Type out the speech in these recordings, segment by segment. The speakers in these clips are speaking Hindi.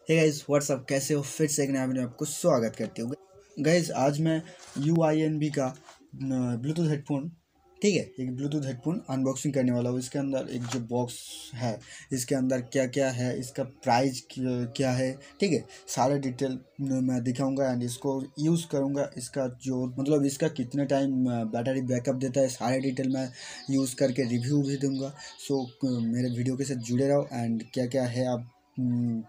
हे गाइस व्हाट्सअप, कैसे हो? फिर से एक नया वीडियो में आपको स्वागत करती हूँ। गाइस आज मैं UINB का ब्लूटूथ हेडफोन, ठीक है, एक ब्लूटूथ हेडफोन अनबॉक्सिंग करने वाला हूँ। इसके अंदर एक जो बॉक्स है, इसके अंदर क्या क्या है, इसका प्राइस क्या है, ठीक है, सारे डिटेल मैं दिखाऊंगा एंड इसको यूज़ करूंगा। इसका जो मतलब इसका कितने टाइम बैटरी बैकअप देता है, सारे डिटेल मैं यूज़ करके रिव्यू भी दूंगा। सो मेरे वीडियो के साथ जुड़े रहो एंड क्या क्या है आप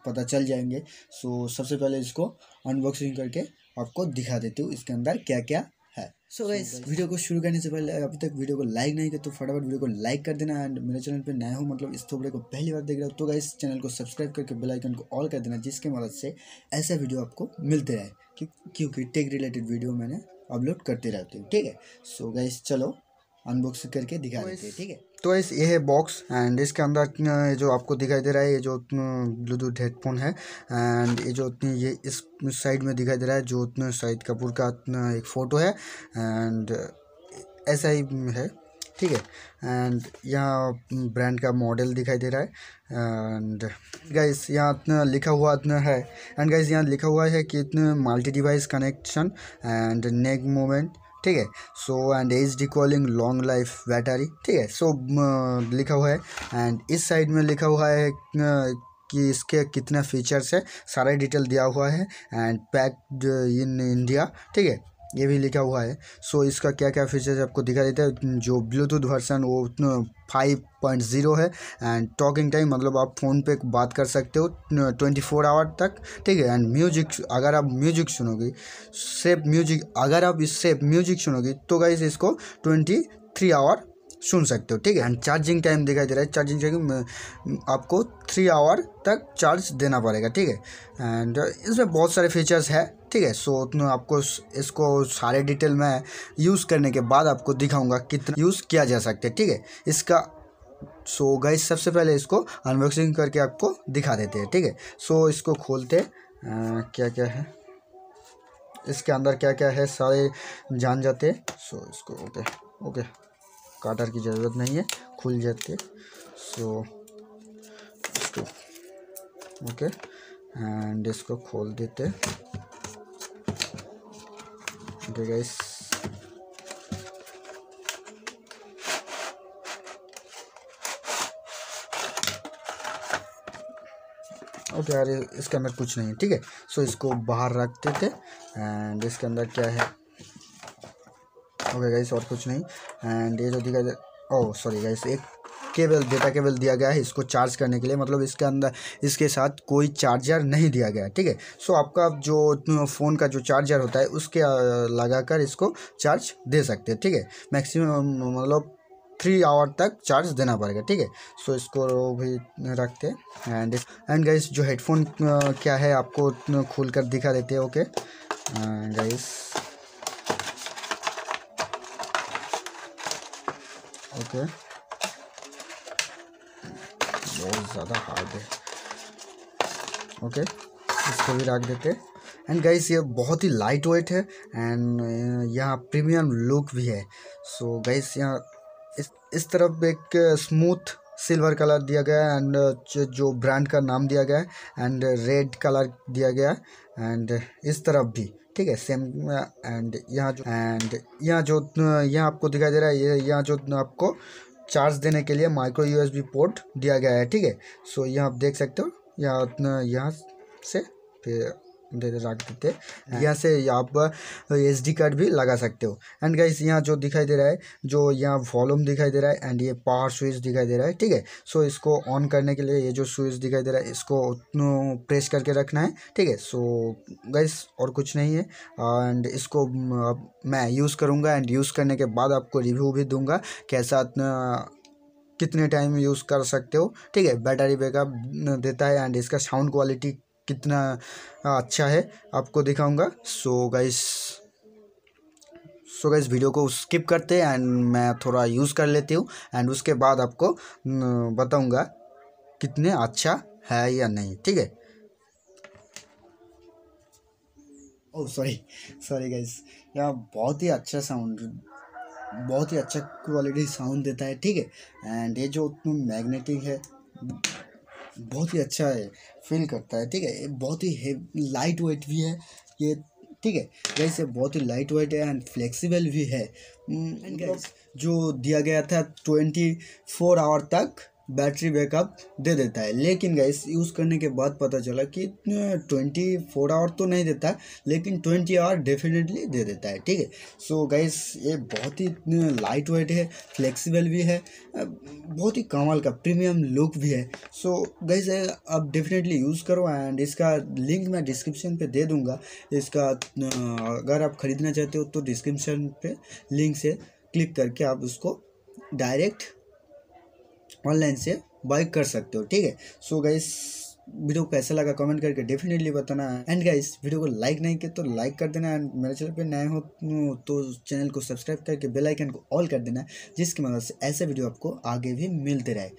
पता चल जाएंगे। सो सबसे पहले इसको अनबॉक्सिंग करके आपको दिखा देती हूँ इसके अंदर क्या क्या है। सो गाइस वीडियो को शुरू करने से पहले अभी तक वीडियो को लाइक नहीं किया तो फटाफट वीडियो को लाइक कर देना एंड मेरे चैनल पे नया हो, मतलब इस थोबड़े को पहली बार देख रहे हो तो गाइस चैनल को सब्सक्राइब करके बेल आइकन को ऑल कर देना, जिसके मदद से ऐसा वीडियो आपको मिलते रहे, क्योंकि टेक रिलेटेड वीडियो मैंने अपलोड करते रहती हूँ, ठीक है। सो गाइस चलो अनबॉक्सिंग करके दिखा देते हैं, ठीक है। तो इस ये है बॉक्स एंड इसके अंदर जो आपको दिखाई दे रहा है ये जो ब्लूटूथ हेडफोन है एंड ये जो ये इस साइड में दिखाई दे रहा है जो शाहिद कपूर का एक फ़ोटो है एंड ऐसा ही है, ठीक है। एंड यहाँ ब्रांड का मॉडल दिखाई दे रहा है एंड गाइस यहाँ लिखा हुआ है एंड गाइस यहाँ लिखा हुआ है कि multi device connection and neck movement, ठीक है। So and HD calling long life battery, ठीक है। सो लिखा हुआ है एंड इस साइड में लिखा हुआ है कि इसके कितना फीचर्स है, सारा डिटेल दिया हुआ है एंड पैक्ड इन इंडिया, ठीक है, ये भी लिखा हुआ है। सो इसका क्या क्या फीचर्स आपको दिखा देता है। जो ब्लूटूथ वर्सन वो 5.0 है एंड टॉकिंग टाइम मतलब आप फ़ोन पे बात कर सकते हो 24 आवर तक, ठीक है। एंड म्यूजिक, अगर आप म्यूजिक सुनोगे सिर्फ म्यूजिक, अगर आप इससे म्यूजिक सुनोगे तो गाइस इसको 23 आवर सुन सकते हो, ठीक है। एंड चार्जिंग टाइम दिखाई दे रहा है, चार्जिंग टाइम आपको 3 आवर तक चार्ज देना पड़ेगा, ठीक है। एंड इसमें बहुत सारे फीचर्स है, ठीक है। सो आपको इसको सारे डिटेल में यूज़ करने के बाद आपको दिखाऊंगा कितना यूज़ किया जा सकता है, ठीक है, इसका। सो गाइस सबसे पहले इसको अनबॉक्सिंग करके आपको दिखा देते हैं, ठीक है। सो इसको खोलते क्या क्या है इसके अंदर, क्या क्या है सारे जान जाते। सो इसको ओके काटर की ज़रूरत नहीं है, खुल जाते। सो इसको ओके एंड इसको खोल देते, ओके गाइस। ओके यार इसके अंदर कुछ नहीं है, ठीक है। सो इसको बाहर रख देते एंड इसके अंदर क्या है, ओके गाइस और कुछ नहीं। एंड ये जो दिखा दे, ओह सॉरी गाइस, एक केबल, डेटा केबल दिया गया है इसको चार्ज करने के लिए, मतलब इसके अंदर इसके साथ कोई चार्जर नहीं दिया गया है, ठीक है। सो आपका जो फ़ोन का जो चार्जर होता है उसके लगाकर इसको चार्ज दे सकते हैं, ठीक है। मैक्सिमम मतलब 3 आवर तक चार्ज देना पड़ेगा, ठीक है। सो इसको भी रखते हैं एंड गाइस जो हेडफोन क्या है आपको खोल कर दिखा देते हैं, ओके गाइस। ओके बहुत ज़्यादा हार्ड है, ओके इसको भी रख देते एंड गाइस ये बहुत ही लाइट वेट है एंड यहाँ प्रीमियम लुक भी है। सो गाइस यहाँ इस तरफ एक स्मूथ सिल्वर कलर दिया गया है एंड जो ब्रांड का नाम दिया गया है एंड रेड कलर दिया गया है एंड इस तरफ भी, ठीक है, सेम। एंड यहाँ यहाँ आपको दिखाई दे रहा है, ये यहाँ जो आपको चार्ज देने के लिए माइक्रो USB पोर्ट दिया गया है, ठीक है। सो यहाँ आप देख सकते हो, यहाँ से फिर रख देते, यहाँ से आप SD कार्ड भी लगा सकते हो। एंड गाइस यहाँ जो दिखाई दे रहा है, जो यहाँ वॉल्यूम दिखाई दे रहा है एंड ये पावर स्विच दिखाई दे रहा है, ठीक है। सो इसको ऑन करने के लिए ये जो स्विच दिखाई दे रहा है इसको प्रेस करके रखना है, ठीक है। सो गाइस और कुछ नहीं है एंड इसको मैं यूज़ करूँगा एंड यूज़ करने के बाद आपको रिव्यू भी दूंगा कैसा कितने टाइम यूज़ कर सकते हो, ठीक है। बैटरी बैकअप देता है एंड इसका साउंड क्वालिटी कितना अच्छा है आपको दिखाऊंगा। सो गाइस वीडियो को स्किप करते हैं एंड मैं थोड़ा यूज़ कर लेती हूँ एंड उसके बाद आपको बताऊंगा कितने अच्छा है या नहीं, ठीक है। ओह सॉरी गाइस, यहाँ बहुत ही अच्छा साउंड, बहुत ही अच्छा क्वालिटी साउंड देता है, ठीक है। एंड ये जो मैग्नेटिक है, बहुत ही अच्छा है, फील करता है। ठीक है, ये बहुत ही लाइट वेट भी है ये। ठीक है गाइस, ये बहुत ही लाइट वेट है एंड फ्लेक्सिबल भी है। मतलब जो दिया गया था 24 आवर तक बैटरी बैकअप दे देता है, लेकिन गाइस यूज़ करने के बाद पता चला कि 24 आवर तो नहीं देता, लेकिन 20 आवर डेफिनेटली दे देता है। ठीक है, सो गाइस ये बहुत ही लाइट वेट है, फ्लेक्सिबल भी है, बहुत ही कमाल का प्रीमियम लुक भी है। सो गाइस आप डेफिनेटली यूज़ करो एंड इसका लिंक मैं डिस्क्रिप्शन पे दे दूंगा। इसका अगर आप ख़रीदना चाहते हो तो डिस्क्रिप्शन पे लिंक से क्लिक करके आप उसको डायरेक्ट ऑनलाइन से बाय कर सकते हो। ठीक है, सो गाइस वीडियो कैसा लगा कमेंट करके डेफिनेटली बताना। एंड गाइस वीडियो को लाइक नहीं किया तो लाइक कर देना एंड मेरे चैनल पे नए हो तो चैनल को सब्सक्राइब करके बेल आइकन को ऑल कर देना, जिसकी मदद से ऐसे वीडियो आपको आगे भी मिलते रहे।